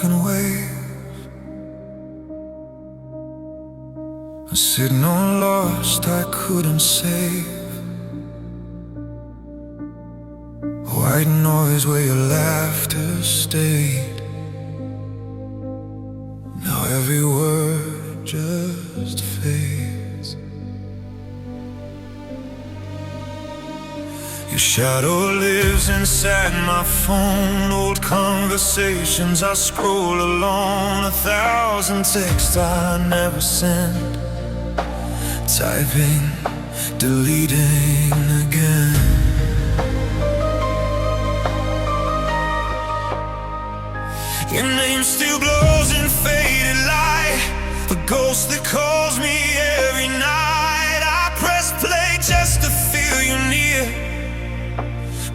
broken wave, a signal lost I couldn't save. White noise where your laughter stayed. Now every word just fades. Your shadow lives inside my phone. Old conversations I scroll alone. 1,000 texts I never sent. Typing, deleting again. Your name still glows in faded light, a ghost that calls me every night. I press play just to feel you near,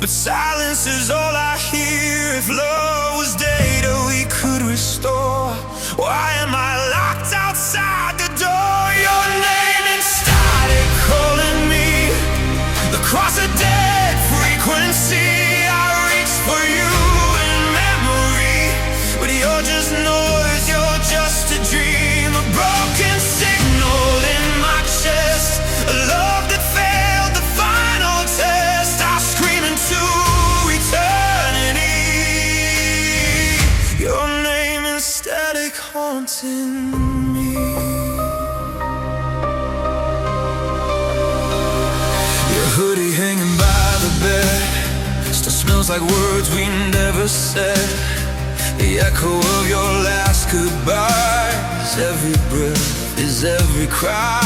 but silence is all I hear. If love was data we could restore, why am I locked outside the door? Your name in static calling me across a dead frequency. I reach for you in memory, but you're just noise, you're just a dream. A broken signal in my chest, a love that failed the final test. I'll scream into eternity. Your name is static haunting me. Your hoodie hanging by the bed still smells like words we never said. The echo of your last goodbyes, every breath is every cry.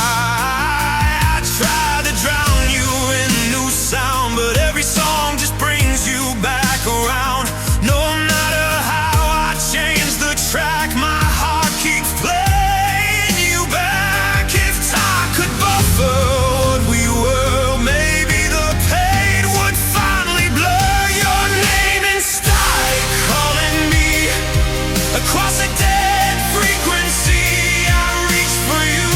I try to drown you in new sound, but every song just brings you back around. No matter how I change the track, my heart keeps playing you back. If time could buffer what we were, maybe the pain would finally blur. Your name in static calling me across a dead frequency. I reach for you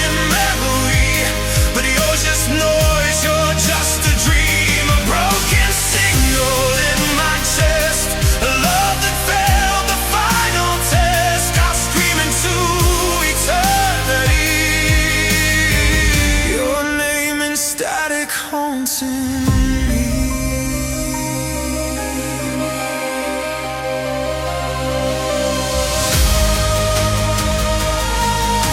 in memory, but you're just noise, you're just a dream. A broken signal in my chest, a love that failed the final test. I'll scream into eternity. Your name in static haunting me.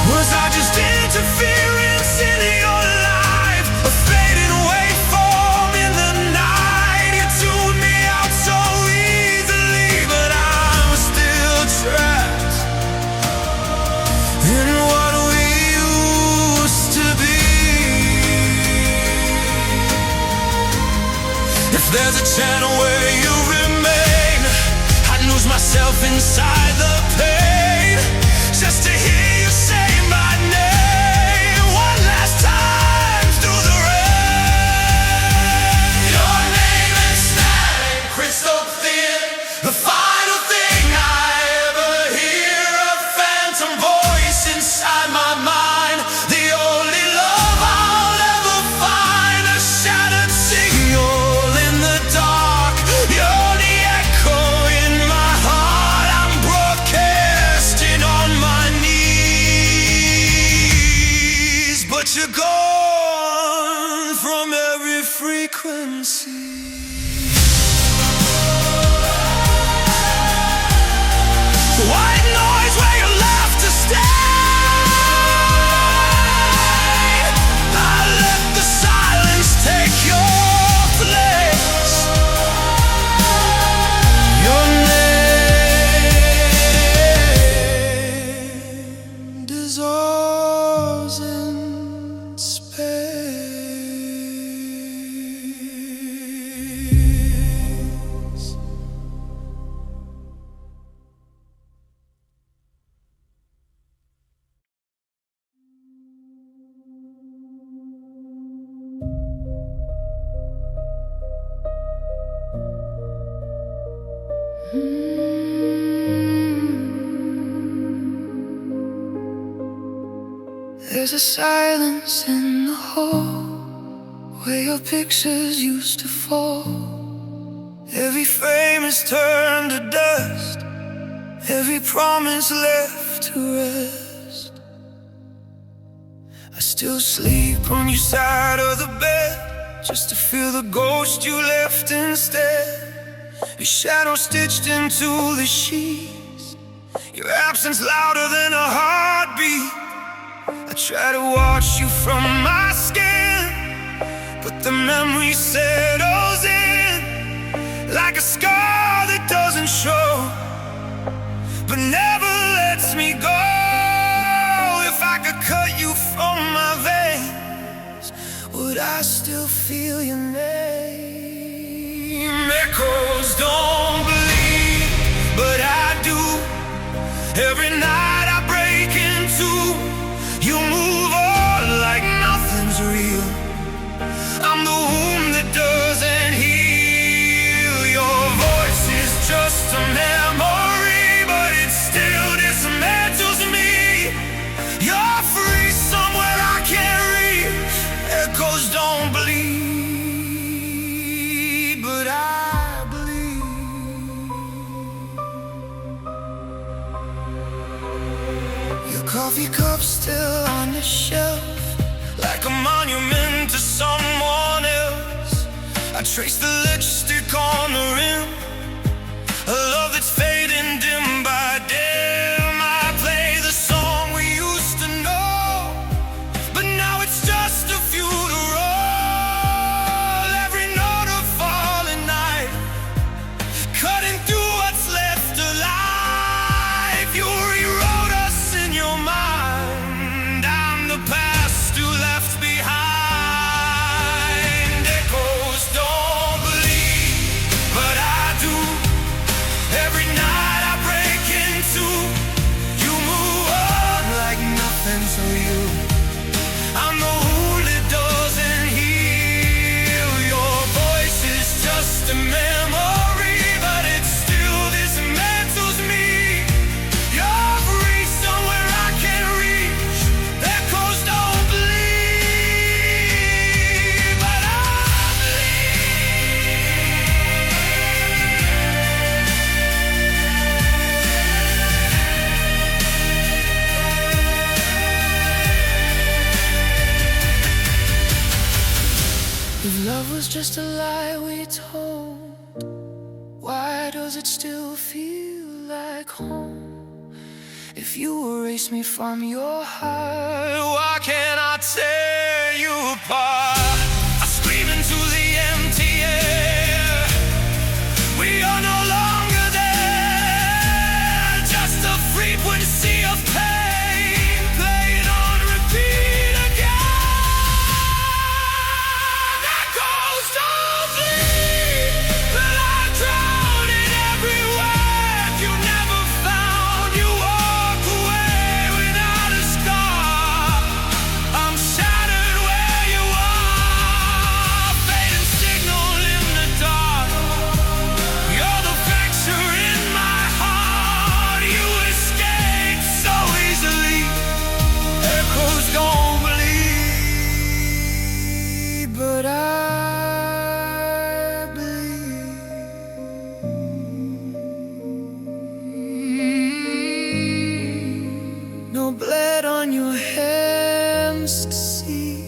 Was I just interference in your life, a fading waveform in the night? You tuned me out so easily, but I'm still trapped in what we used to be. If there's a channel where you remain, I'd lose myself inside the pain, just to hear you say my name one last time through the rain. Your name is static, crystal clear, the final thing I ever hear. A phantom voice inside my mind, the only love I'll ever find. A shattered signal in the dark, you're the echo in my heart. I'm broadcasting on my knees, but you're gone from every frequency. White noise where your laughter stay. I let the silence take your place. Your name dissolves in space. There's a silence in the hall where your pictures used to fall. Every frame is turned to dust, every promise left to rest. I still sleep on your side of the bed, just to feel the ghost you left instead. Your shadow stitched into the sheets, your absence louder than a heartbeat. I try to watch you from my skin, but the memory settles in like a scar that doesn't show, but never lets me go. If I could cut you from my veins, would I still feel your name? Echoes don't believe, but I do. Every night I break into, you move on like nothing's real. I'm the wound that doesn't heal. Your voice is just a memory, but it still dismantles me. You're free somewhere I can't reach. Echoes don't bleed, but I bleed. Your coffee cup still on the shelf, like a monument to someone else. I trace the lipstick on the rim, a love that's fading dim by dim. I play the song we used to know, but now it's just a funeral. Every note a falling knife, cutting through what's left alive. You rewrote us in your mind. I'm the past you left behind. Echoes don't believe, but I do. Every night I break into, you move on like nothing to you. I'm the wound that doesn't heal. Your voice is just a memory, but it still dismantles me. You're free somewhere I can't reach. Echoes don't bleed, but I If love was just a lie we told, why does it still feel like home? If you erase me from your heart, why can't I tear you apart? I scream into the empty air, we are no longer there. Just a frequency of pain, playing on repeat again. Echoes don't bleed, but I drown in every word you never found. You walk away without a scar. I'm shattered where you are, fading signal in the dark. You're the fracture in my heart. You escaped so easily. Echoes don't bleed, but I bleed. No blood on your hands to see.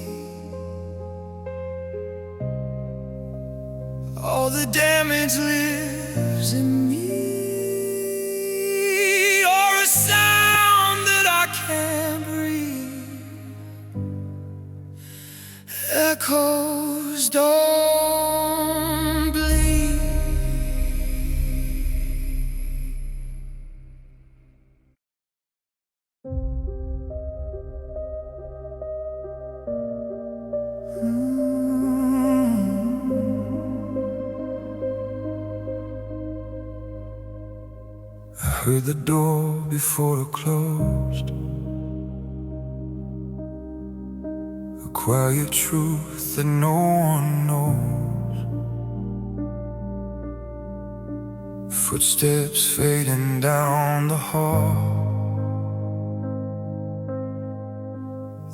All the damage lives in me, or a sound that I can't breathe. Echoes don't bleed. I heard the door before it closed, a quiet truth that no one knows. Footsteps fading down the hall,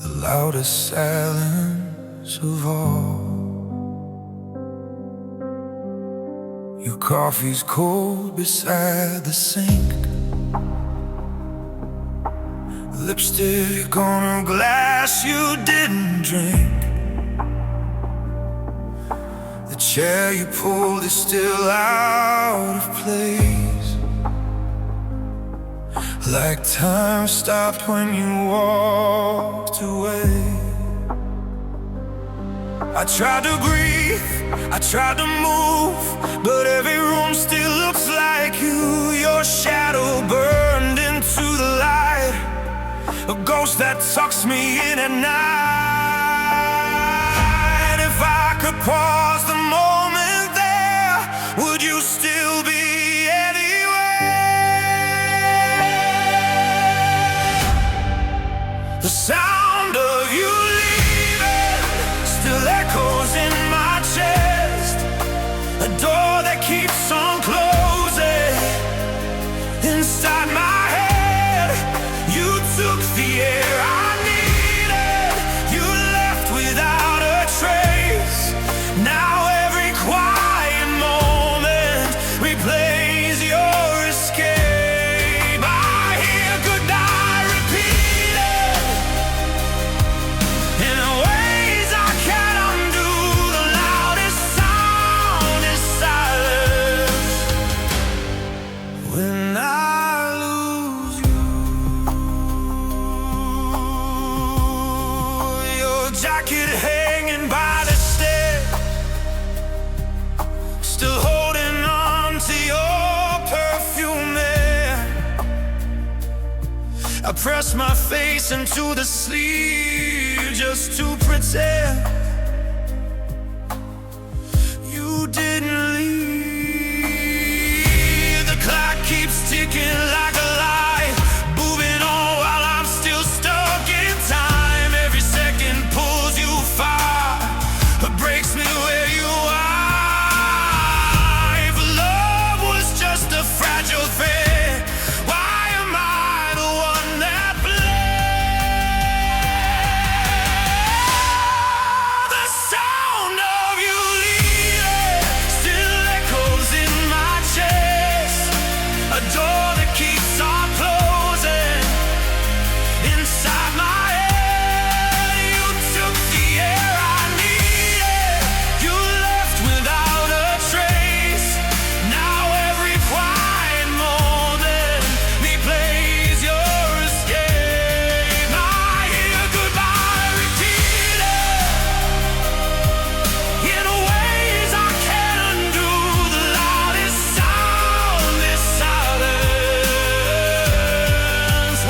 the loudest silence of all. Your coffee's cold beside the sink, Lipstick on a glass you didn't drink. The chair you pulled is still out of place, like time stopped when you walked away. I tried to breathe, I tried to move, but every room still looks like you. Your shadow burned into the light, a ghost that sucks me in at night. If I could pause the moment there, would you still be anywhere? The sound of you leaving still echoes in my chest, a door that keeps on closing inside my head. You took the air I needed, you left without a trace. Now every quiet moment replays your escape. I hear goodbye repeated in ways I can't undo. The loudest sound is silence. When I lose jacket hanging by the stair, still holding on to your perfume there. I press my face into the sleeve just to pretend you didn't leave. The clock keeps ticking like a lie, moving on while I'm still stuck in time. Every second pulls you far, but breaks me where you are. If love was just a fragile thing, why am I the one that bled? The sound of you leaving still echoes in my chest, a door that keeps on closing inside my head. You took the air I needed, you left without a trace. Now every quiet moment replays your escape. I hear goodbye repeated in ways I can't undo. The loudest sound is silence.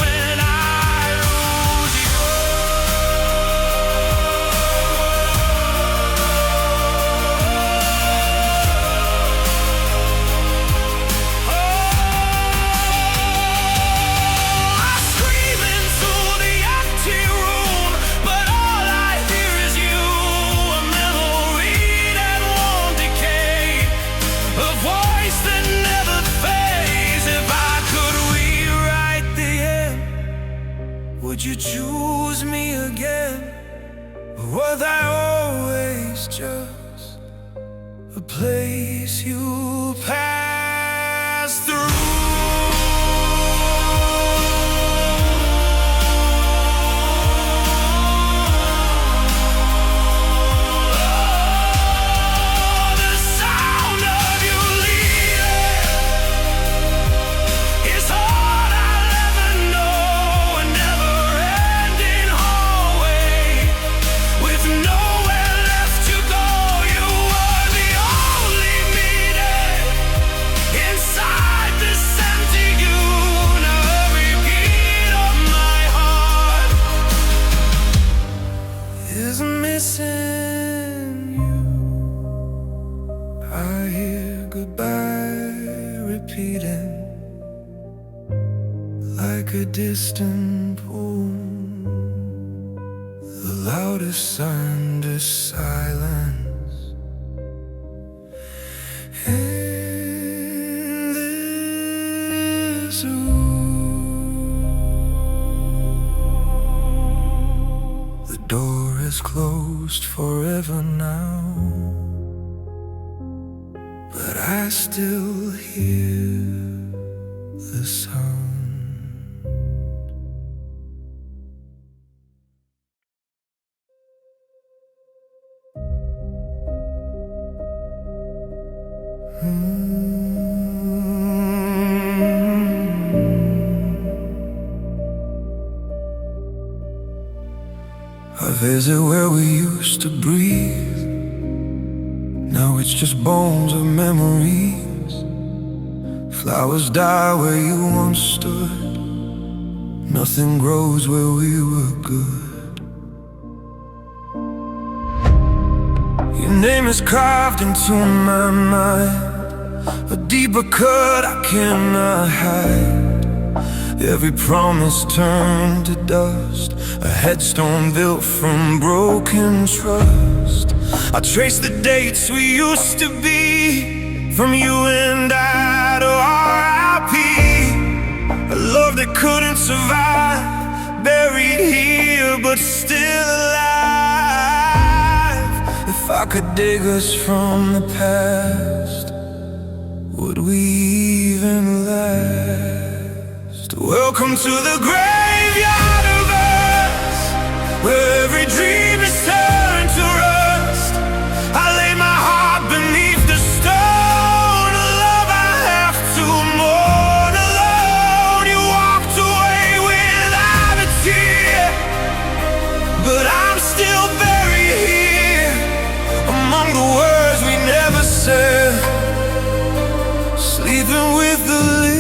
When I lose you, I scream into the empty room, but all I hear is you, a memory that won't decay, a voice that never fades. If I could rewrite the end, would you choose me again? Or was I always just a place you pass through? The sound of you leaving is all I'll ever know. A never-ending hallway with nowhere left to go. You were the only meaning inside this empty universe. Every beat of my heart is missing you. I hear goodbye repeating like a distant poem. The loudest sound is silence. In this room, the door is closed forever now, but I still hear the sound. Visit where we used to breathe. Now it's just bones of memories. Flowers die where you once stood. Nothing grows where we were good. Your name is carved into my mind, a deeper cut I cannot hide. Every promise turned to dust, a headstone built from broken trust. I trace the dates we used to be, from you and I to R.I.P. A love that couldn't survive, buried here but still alive. If I could dig us from the past, would we even last? Welcome to the graveyard of us, where every dream is turned to rust. I lay my heart beneath the stone, a love I have to mourn alone. You walked away without a tear, but I'm still buried here, among the words we never said, sleeping with the living.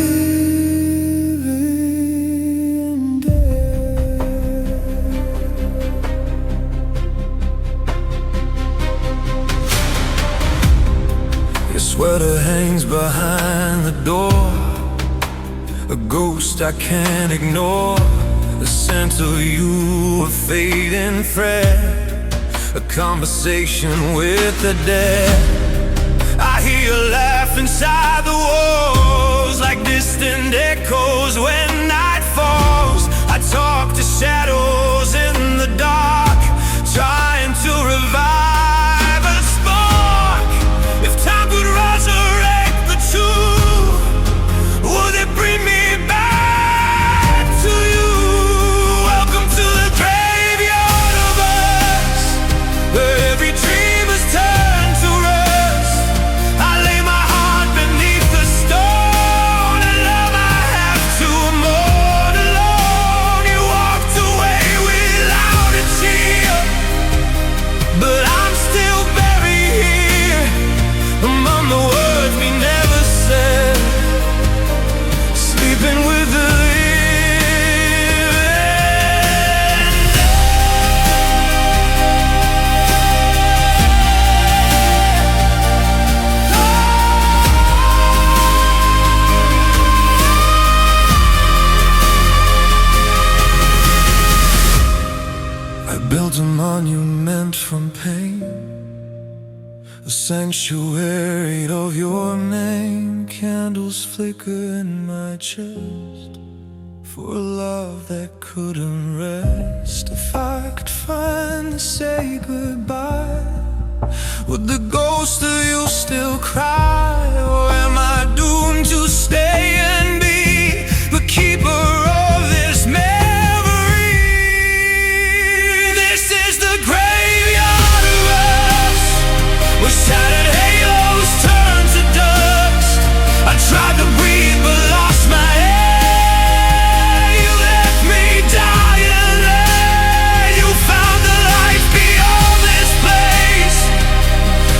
Sweater hangs behind the door, a ghost I can't ignore. The scent of you, a fading thread, a conversation with the dead. I hear you laugh inside the walls, like distant echoes when night falls. I talk to shadows in the dark, trying to revive a spark. If time could resurrect the two, would it bring me back to you? Welcome to the graveyard of us, where every dream is turned to rust. I lay my heart beneath the stone, and love I have to mourn alone. You walked away without a tear, but I'm still buried here, among the words we never said, sleeping with the living. I built a monument from pain, a sanctuary of your name. Candles flicker in my chest, for a love that couldn't rest. If I could finally say goodbye, would the ghost of you still cry? Or am I doomed to stay and be the keeper of this memory? This is the graveyard of us, where shattered halos turn to dust. I tried to breathe but lost my air. You left me dying there. You found the light beyond this place.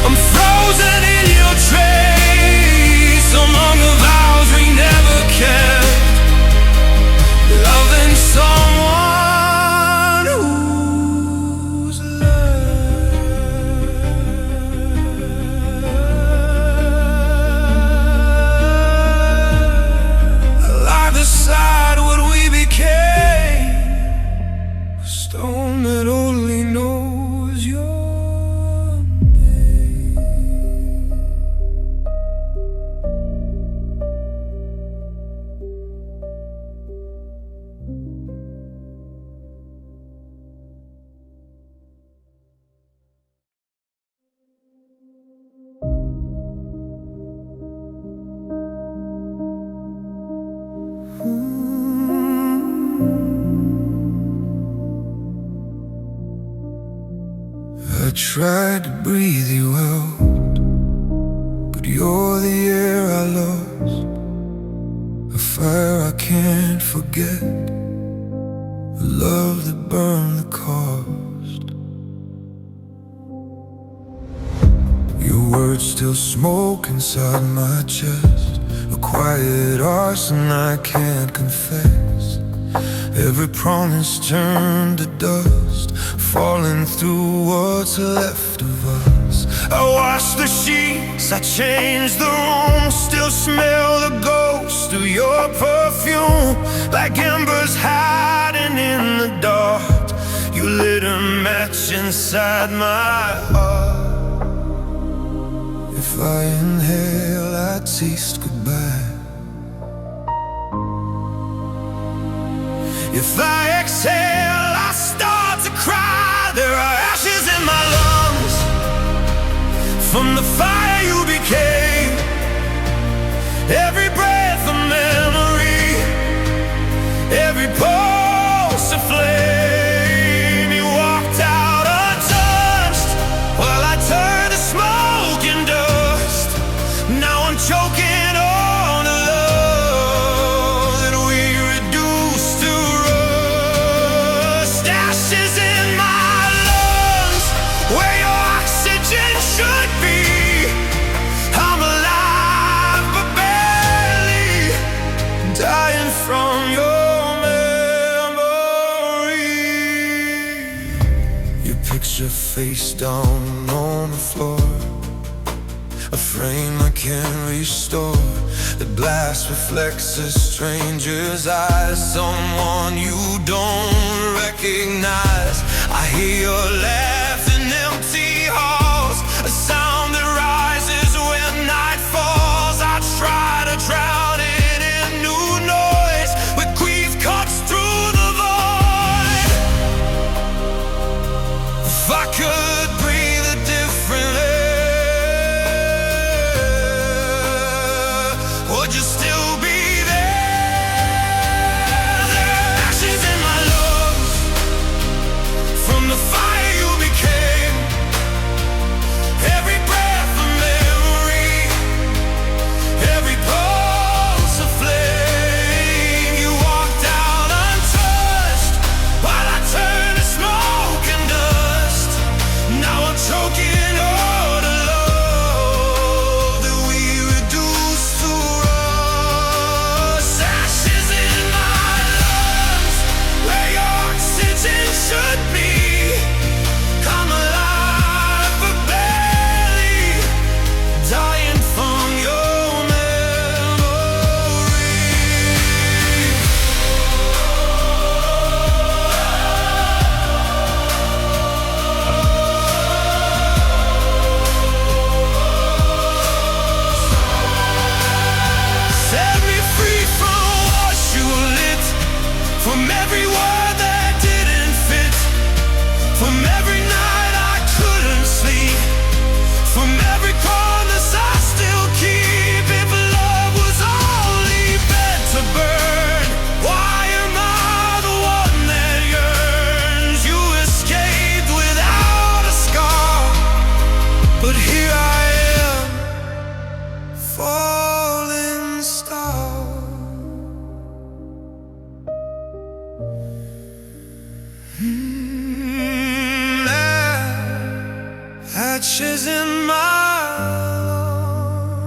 I'm frozen in your trace, among the vows we never kept, loving someone who's alive beside what we became, a stone that only knows your name. I tried to breathe you out, but you're the air I lost, a fire I can't forget, a love that burned the cost. words still smoke inside my chest, a quiet arson I can't confess. Every promise turned to dust, falling through what's left of us. I wash the sheets, I change the room, still smell the ghost of your perfume. Like embers hiding in the dark, you lit a match inside my heart. If I inhale, I taste goodbye. If I exhale, I start to cry. There are ashes in my lungs from the fire you became. Every breath a memory, every pulse a flame. You walked out untouched while I turned to smoke and dust. Now I'm choking on the love that we reduced to rust. Ashes in my lungs where your oxygen should be. I'm alive but barely dying from your memory. Your picture face down on the floor, a frame I can't restore. The glass reflects a stranger's eyes, someone you don't recognize. I hear your laugh in empty halls, a sound that rises when night falls. I try to drown it in new noise, but grief cuts through the void. If I could breathe a different air, would you still be there? There are ashes in my lungs from the fire you became. Every breath a memory, every pulse a flame. You walked out untouched while I turned to smoke and dust. Now I'm choking on the love that we reduced to rust. Ashes in my lungs where your oxygen should be. I'm alive but barely dying from your memory. Set me free from what you lit, from every word that didn't fit, from every night I couldn't sleep, from every promise I still keep. If love was only meant to burn, why am I the one that yearns? You escaped without a scar, but here I am, falling star. Ashes in my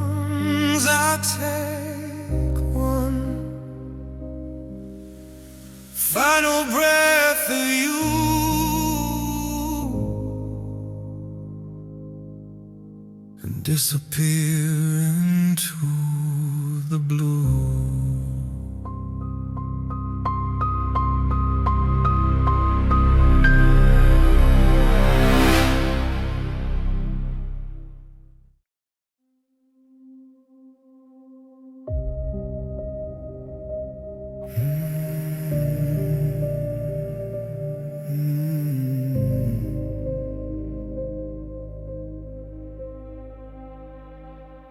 lungs, I take one final breath of you, and disappear into the blue.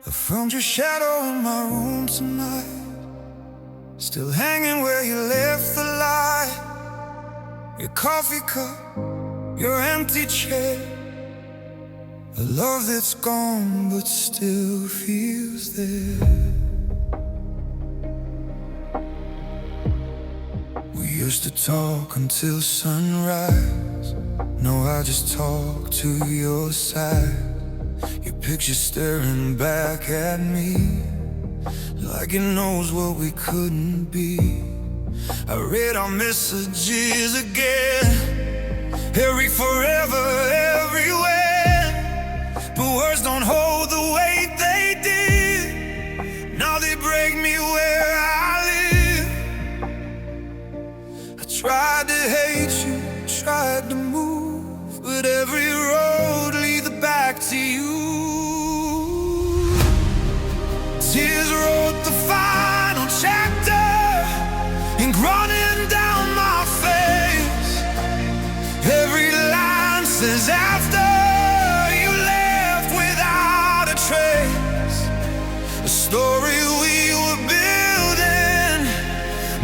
I found your shadow in my room tonight, still hanging where you left the light. Your coffee cup, your empty chair, a love that's gone but still feels there. We used to talk until sunrise, now I just talk to your side. Your picture staring back at me, like it knows what we couldn't be. I read our messages again, every forever, everywhere. But words don't hold the weight they did. Now they break me where I live. I tried to hate you, tried to move, but every road leads back to you. Tears wrote the final chapter, ink running down my face. Every line says after you left without a trace. The story we were building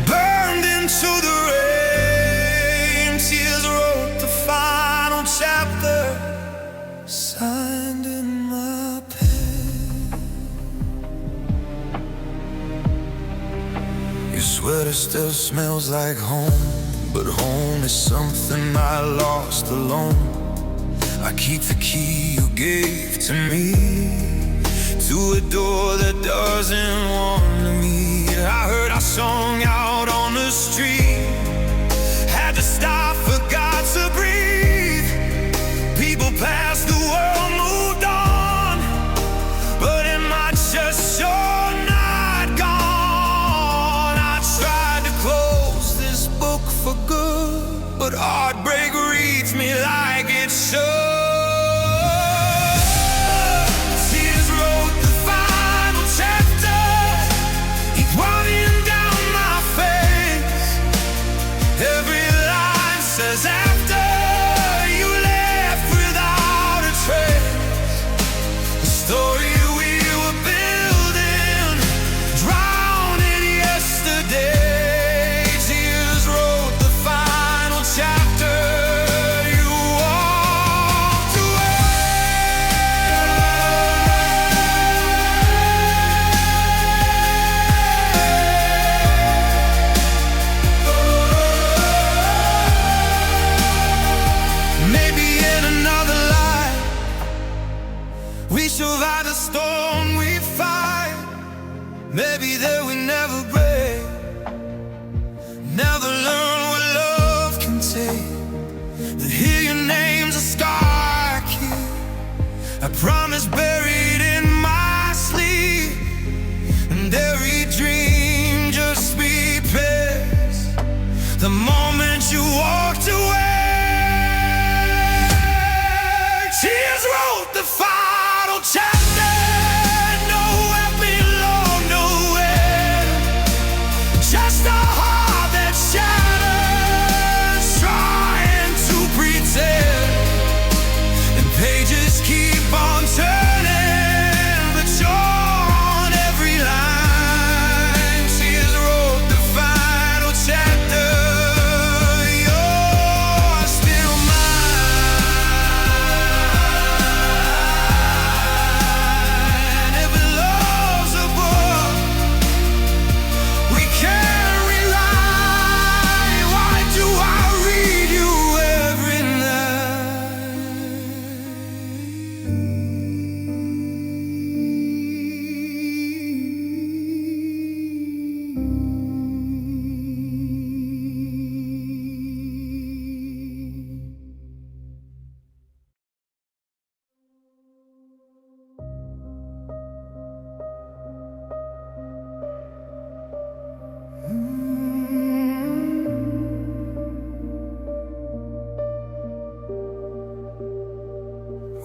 burned into the rain. Tears wrote the final chapter, signed in my pen. Your sweater still smells like home, but home is something I lost alone. I keep the key you gave to me, to a door that doesn't want to meet. I heard our song out on the street, had to stop, forgot to breathe. People passed, the world moved on, but am I just sure not gone? I tried to close this book for good, but heartbreak reads me like it should. Tears wrote the final chapter, ink running down my face. Every line says after you left without a trace. The story we were building drowned in yesterday. Tears wrote the final chapter. You walked away. Maybe in another life we survive the storm we fight. Maybe that we never break, never learn what love can take. That hear your name's a scar kid, I promise buried in my sleep. And every dream just repairs the moment you walked away. Tears wrote the final chapter, nowhere below, nowhere. Just a heart that shatters, trying to pretend. And pages keep on turning, but you're on every line. Tears wrote the final chapter. You're still mine. If love's a book we can't rewrite, why do I read you every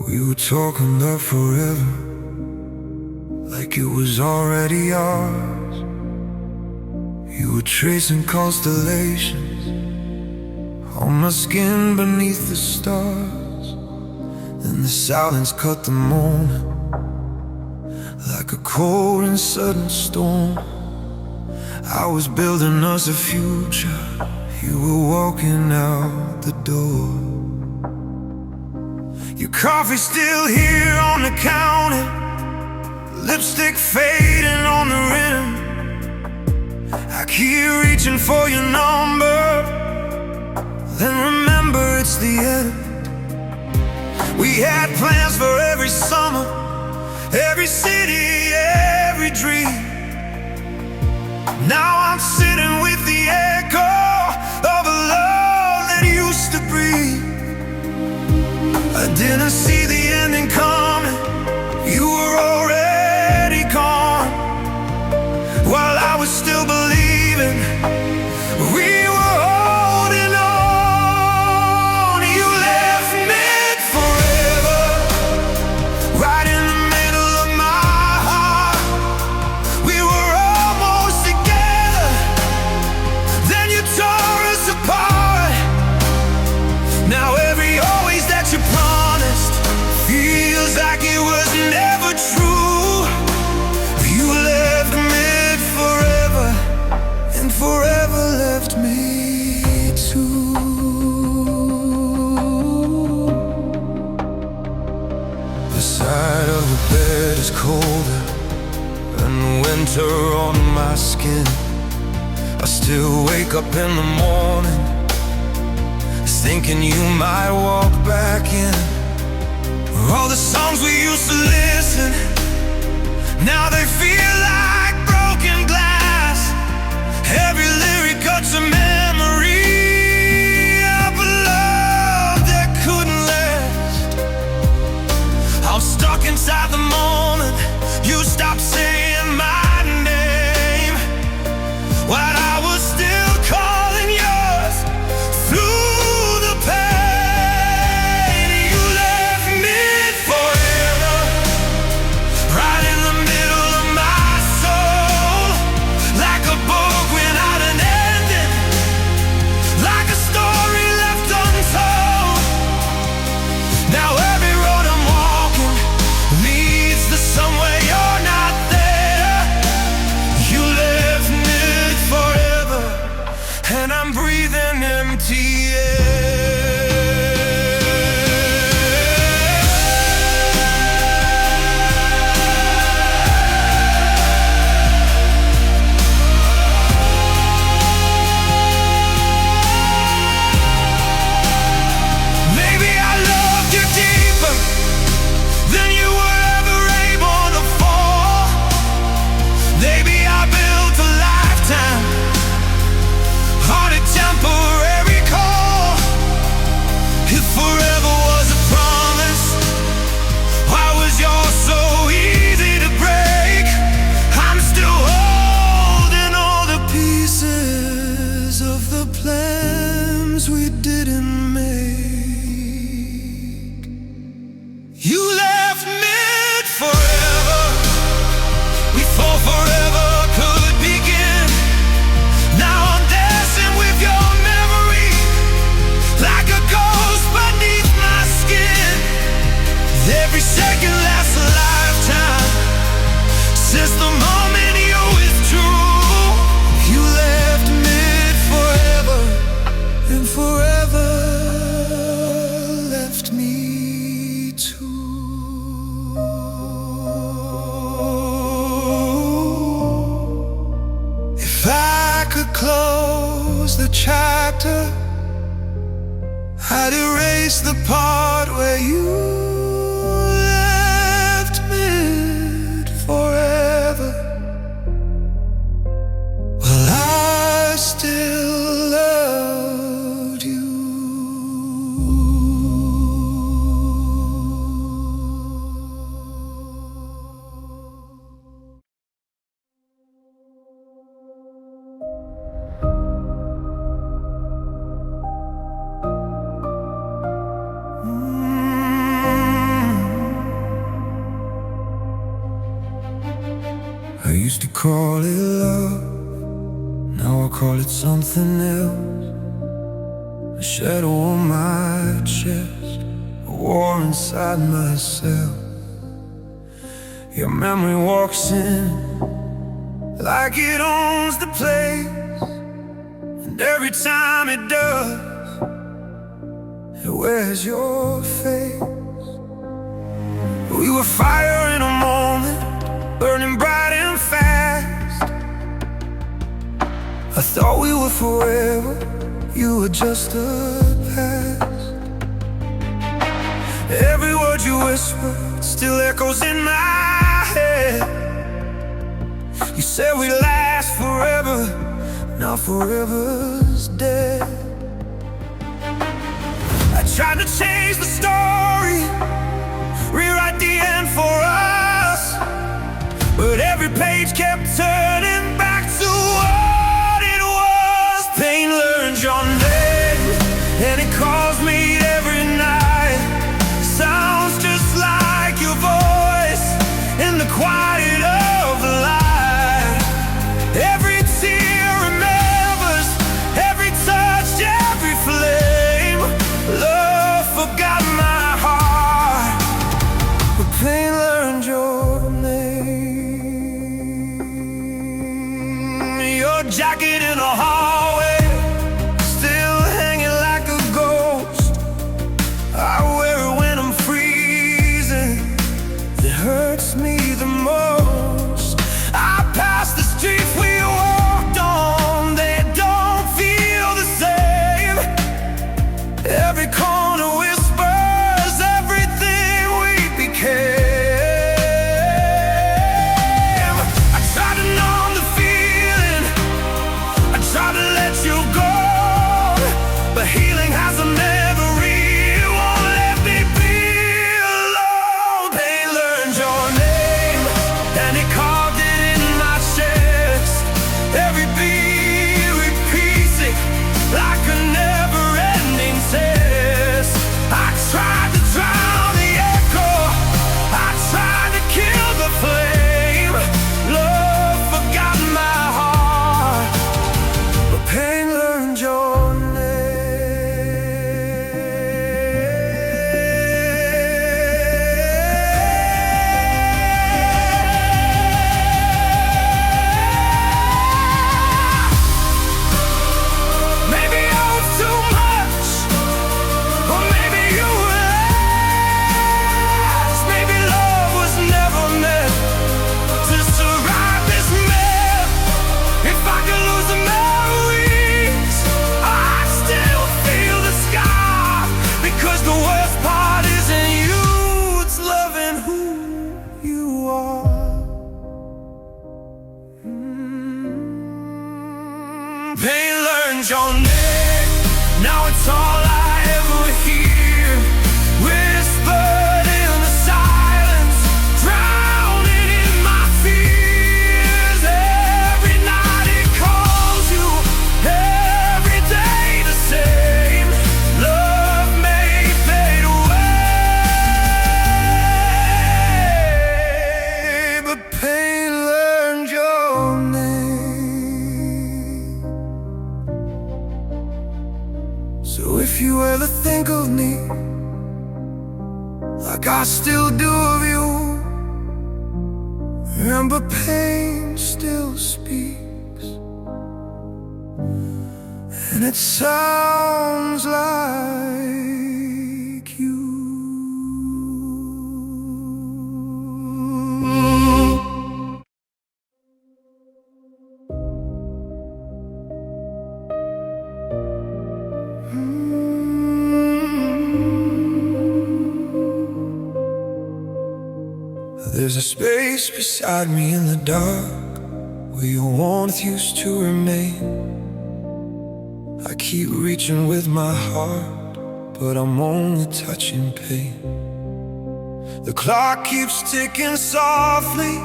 We were talking about forever, like it was already ours. You were tracing constellations on my skin beneath the stars. Then the silence cut the moment, like a cold and sudden storm. I was building us a future, you were walking out the door. Your coffee still here on the counter, lipstick fading on the rim. I keep reaching for your number, then remember it's the end. We had plans for every summer, every city, every dream. Now I'm sitting with the echo of a love that used to breathe. I didn't see the ending coming, you were already gone. While I was still believing, we were holding on. You left mid forever, right in the middle of my heart. We were almost together, then you tore us apart. Now every always that you promised feels like it was never true. You left mid forever, and forever left me too. The side of the bed is colder than winter on my skin. I still wake up in the morning thinking you might walk back in. All the songs we used to listen, now they feel like broken glass. Every lyric cuts a memory of a love that couldn't last. I'm stuck inside the moment you stopped saying my name, while I was still calling yours through the pain. You left me forever, right in the middle of my soul, like a book without an ending, like a story left untold. Now every road I'm walking leads to somewhere you're not there. You left me forever, and I'm breathing empty air. Maybe I loved you deeper than you were ever able to fall. Maybe I built a lifetime on a temporary call. If forever was a promise, why was yours so easy to break? I'm still holding all the pieces of the plans we didn't make. You left mid forever, we thought forever could begin. Now I'm dancing with your memory, like a ghost beneath my skin. Every second lasts a lifetime, since the moment you withdrew. You left mid forever, and forever left me too. If I could close the chapter, I'd erase the part where you left mid forever. Well, I still loved you. I used to call it love, now I call it something else. A shadow on my chest, a war inside myself. Your memory walks in like it owns the place, and every time it does, it wears your face. We were fire in a moment, burning bright and fast. I thought we were forever, you were just a past. Every word whisper still echoes in my head. You said we last forever, now forever's dead. I tried to change the story, rewrite the end for us, but every page kept turning back to what it was. Pain learned your name, and it calls me every night. Sounds just like your voice in the quiet of the light. Every tear remembers, every touch, every flame. Love forgot my heart, but pain learned your name. Your jacket in a hallway, still hanging like a ghost. I wear it when I'm freezing, it hurts me the most. I pass the streets we walked on, they don't feel the same. Every corner whispers everything we became. I try to numb the feeling, I try to let you go, but healing has a memory, it won't let me be alone. Pain learned your name, and it carved it in my chest. Every beat repeats it like a never-ending test. I tried to drown the echo, I tried to kill the flame. Love forgot my heart, but pain learned your Maybe I was too much, or maybe you were less. Maybe love was never meant to survive this mess. If I could lose the memories, I'd still feel the scar. Because the worst part isn't you, it's loving who you are. Pain learned your name, now it's all I ever hear. Whispered in the silence, drowning in my fears. Every night it calls you, every day the same. Love may fade away, but pain learned your name. So if you ever think of me like I still do of you, remember pain still speaks, and it sounds like you. There's a space beside me in the dark where your warmth used to remain. I keep reaching with my heart, but I'm only touching pain. The clock keeps ticking softly,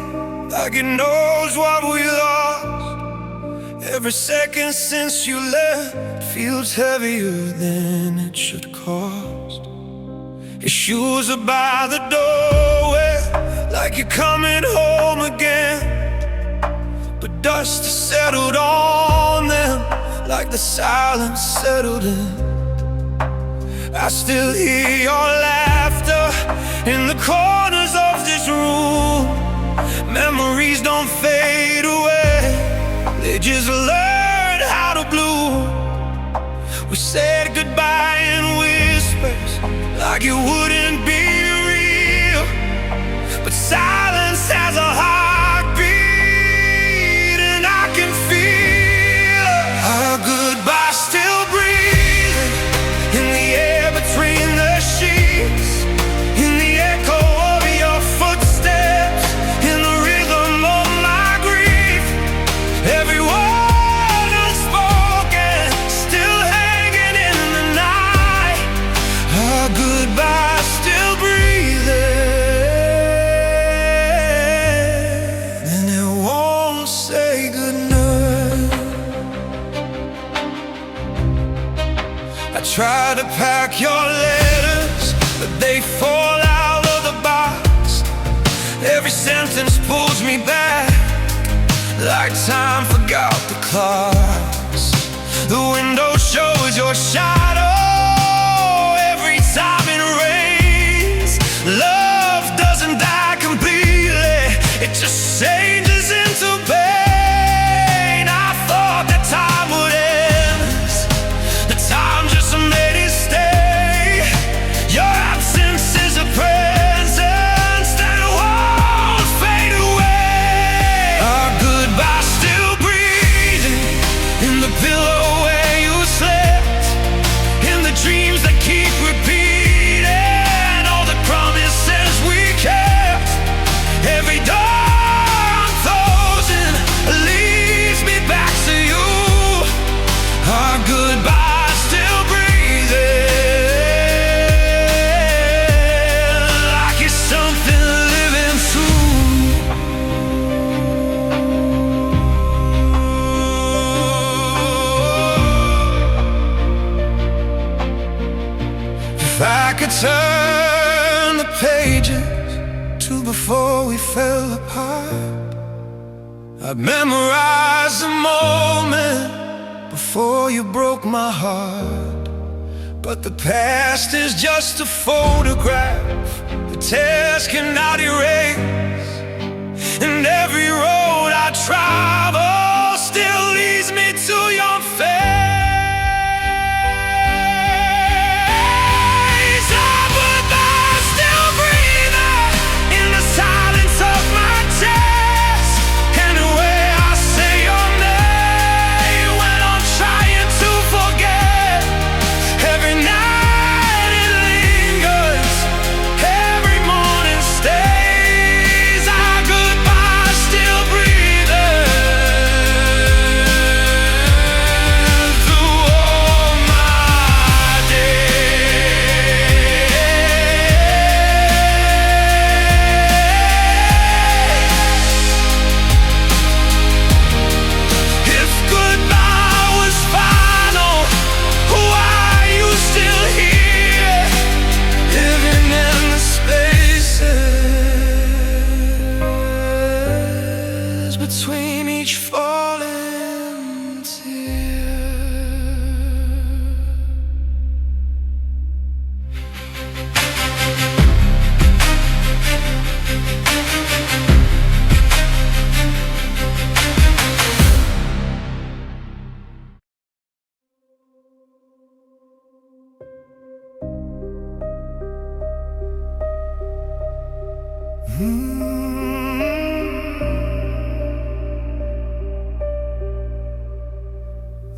like it knows what we lost. Every second since you left feels heavier than it should cost. Your shoes are by the doorway, like you're coming home again, but dust has settled on them, like the silence settled in. I still hear your laughter in the corners of this room. Memories don't fade away, they just learn how to bloom. We said goodbye in whispers, like it wouldn't be real, but silence has a heartbeat, and I can feel our goodbye still breathing in the air between the sheets, in the echo try to pack your letters, but they fall out of the box. Every sentence pulls me back, like time forgot the clocks. The window shows your shadow every time it rains. Love doesn't die completely, it just changes into pain. I thought that time would end, the time just made it stay. Your absence is a presence that won't fade away. Our goodbye still breathing in the pillow where you slept, in the dreams that keep repeating, all the promises we kept. Every door unclosing leads me back to you. Our goodbye still breathing, like it's something living through. If I could turn the pages to before we fell apart, I'd memorize the moment before you broke my heart. But the past is just a photograph the tears cannot erase, and every road I travel still leads me to your face. Our goodbye still breathing in the silence of my chest, and the way I say your name when I'm trying to forget. Every night it lingers, every morning stays. Our goodbye still breathing through all my days. If goodbye was final, why are you still here, living in the spaces between each falling tear?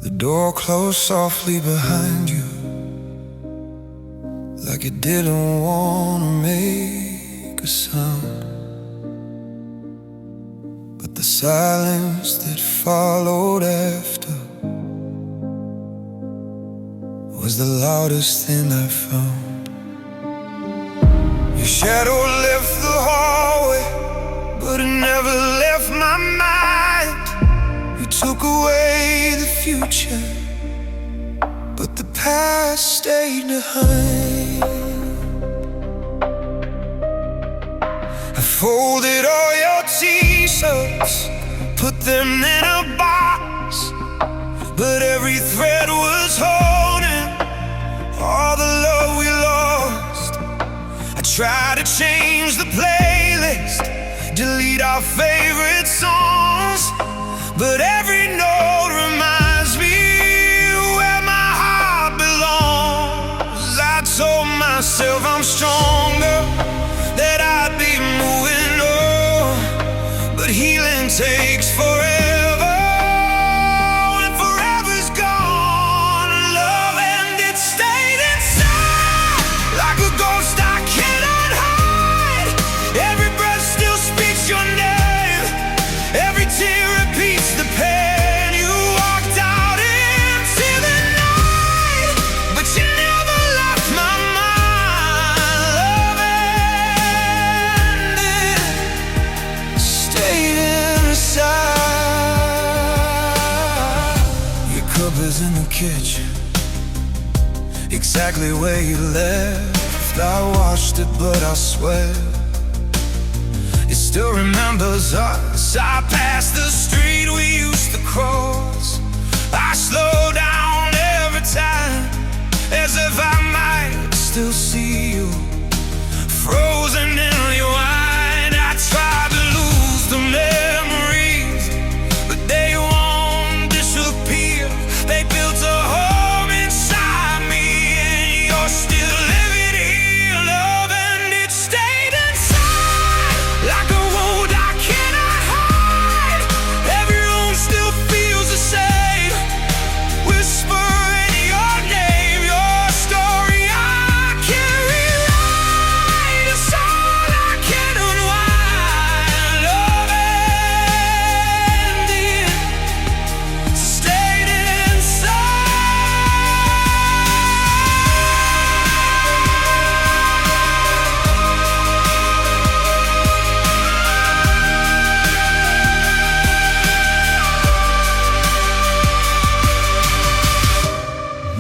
The door closed softly behind you, like it didn't want to make a sound. But the silence that followed after was the loudest thing I found. Your shadow left the hallway, but it never left my mind. You took away the future, but the past stayed behind. I folded all your t-shirts, put them in a box, but every thread was holding all the love we lost. I tried to change the playlist, delete our favorite songs, but every note reminds me where my heart belongs. I told myself I'm stronger, that I'd be moving on, but healing takes forever. When forever's gone, love and it stayed inside, like a ghost I cannot hide. Every breath still speaks your name, every tear repeats the pain. You walked out into the night, but you never left my mind. Love ended, stayed inside. Your cupboard's in the kitchen, exactly where you left. I watched it, but I swear it still remembers us. I passed the street we used to cross. I slow down every time, as if I might still see you, frozen in your wine. I tried to lose the memories, but they won't disappear. They built a home inside me, and you're still living here, love, and it stayed inside like a wound I cannot hide. Every room still feels the same, whispering your name, your story I can't rewrite. It's all I can unwind. Love ended, stayed inside.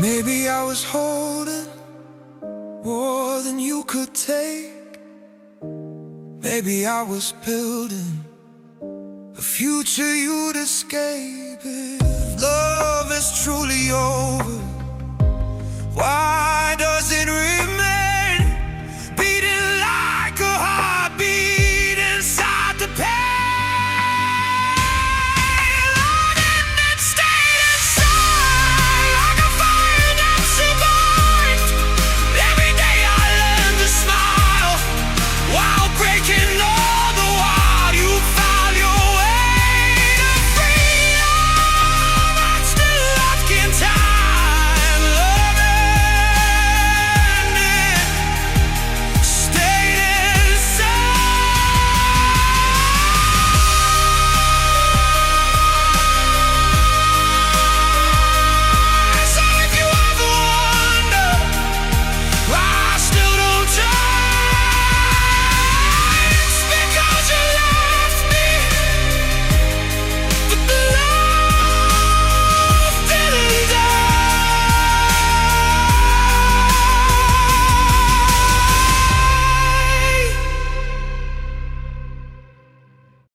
Maybe I was holding more than you could take. Maybe I was building a future you'd escape. If love is truly over, why